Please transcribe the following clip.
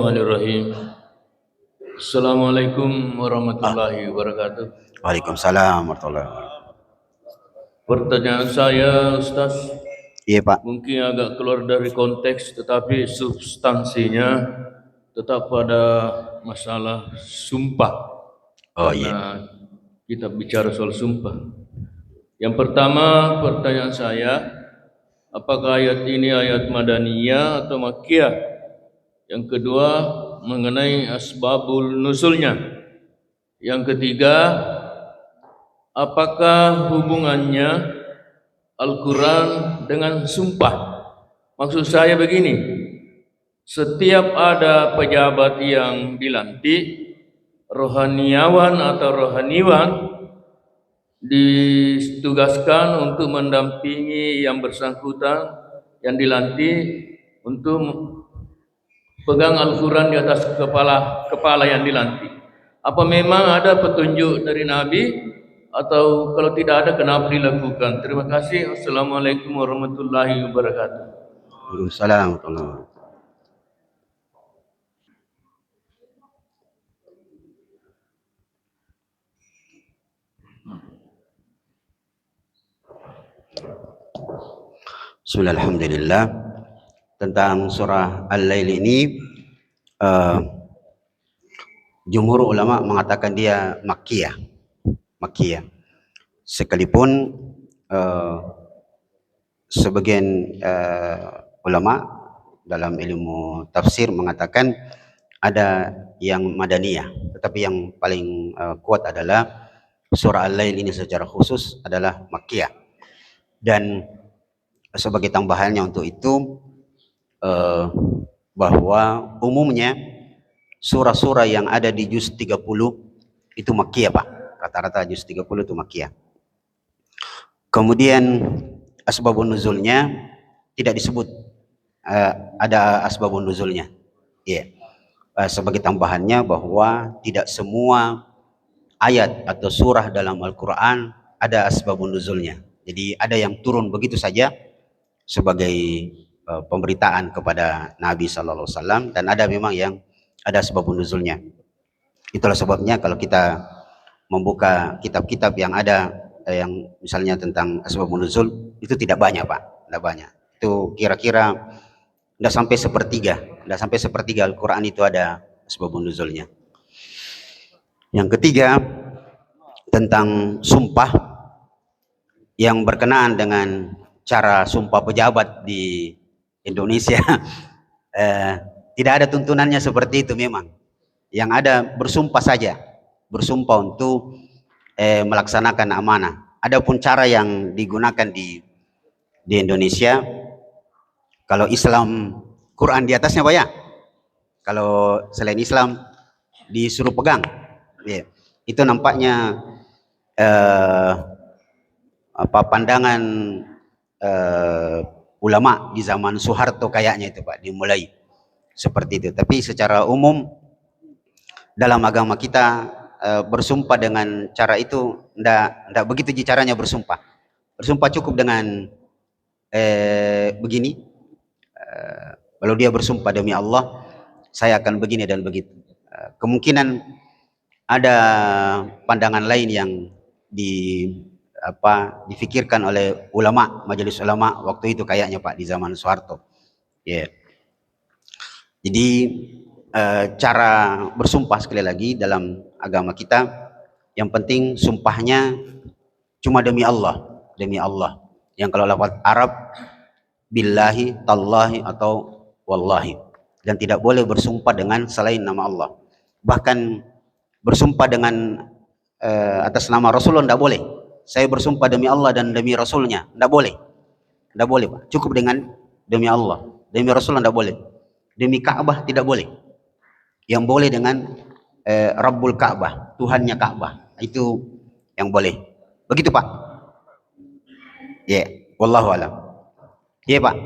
Bismillahirrahmanirrahim. Assalamualaikum warahmatullahi wabarakatuh. Waalaikumsalam warahmatullahi wabarakatuh. Pertanyaan saya, Ustaz, Iya Pak. mungkin agak keluar dari konteks, tetapi substansinya tetap pada masalah sumpah. Oh Karena iya. kita bicara soal sumpah. Yang pertama, pertanyaan saya, apakah ayat ini ayat Madaniyah atau Makkiyah? Yang kedua, mengenai asbabul nuzulnya. Yang ketiga, apakah hubungannya Al-Quran dengan sumpah? Maksud saya begini, setiap ada pejabat yang dilantik, rohaniawan atau rohaniwan ditugaskan untuk mendampingi yang bersangkutan yang dilantik untuk pegang Al-Quran di atas kepala yang dilantik. Apa memang ada petunjuk dari Nabi, atau kalau tidak ada kenapa dilakukan? Terima kasih. Assalamualaikum warahmatullahi wabarakatuh. Waalaikumsalam warahmatullahi wabarakatuh. Bismillahirrahmanirrahim. Tentang surah Al-Lail ini, jumhur ulama mengatakan dia Makkiyah. Makkiyah. Sekalipun sebagian ulama dalam ilmu tafsir mengatakan ada yang Madaniyah, tetapi yang paling kuat adalah surah Al-Lail ini secara khusus adalah Makkiyah. Dan sebagai tambahannya untuk itu, bahwa umumnya surah-surah yang ada di juz 30 itu Makkiyah Pak. Rata-rata juz 30 itu Makkiyah. Kemudian asbabun nuzulnya tidak disebut ada asbabun nuzulnya. Ya. Sebagai tambahannya bahwa tidak semua ayat atau surah dalam Al-Quran ada asbabun nuzulnya. Jadi ada yang turun begitu saja sebagai pemberitaan kepada Nabi Sallallahu Alaihi Wasallam, dan ada memang yang ada asbabun nuzulnya. Itulah sebabnya kalau kita membuka kitab-kitab yang ada yang misalnya tentang asbabun nuzul, itu tidak banyak Pak, tidak banyak. Itu kira-kira tidak sampai sepertiga Al-Quran itu ada asbabun nuzulnya. Yang ketiga, tentang sumpah yang berkenaan dengan cara sumpah pejabat di Indonesia. Tidak ada tuntunannya seperti itu memang. Yang ada bersumpah saja, bersumpah untuk melaksanakan amanah. Adapun cara yang digunakan di Indonesia, kalau Islam Quran di atasnya Pak ya, kalau selain Islam disuruh pegang, ya. Itu nampaknya pandangan ulama di zaman Soeharto kayaknya itu Pak, dimulai seperti itu. Tapi secara umum dalam agama kita bersumpah dengan cara itu ndak begitu caranya bersumpah. Bersumpah cukup dengan begini, kalau dia bersumpah demi Allah saya akan begini dan begitu. Kemungkinan ada pandangan lain yang difikirkan oleh ulama, majelis ulama waktu itu kayaknya Pak, di zaman Soeharto. Ya. Yeah. Jadi cara bersumpah sekali lagi dalam agama kita, yang penting sumpahnya cuma demi Allah, demi Allah. Yang kalau lafaz Arab billahi, tallahi atau wallahi, dan tidak boleh bersumpah dengan selain nama Allah. Bahkan bersumpah dengan atas nama Rasulullah tidak boleh. Saya bersumpah demi Allah dan demi Rasulnya, tidak boleh. Tidak boleh Pak. Cukup dengan demi Allah, demi Rasulullah tidak boleh. Demi Ka'bah tidak boleh. Yang boleh dengan Rabbul Ka'bah, Tuhannya Ka'bah, itu yang boleh. Begitu Pak. Ya, yeah. Wallahu a'lam. Ya yeah, Pak.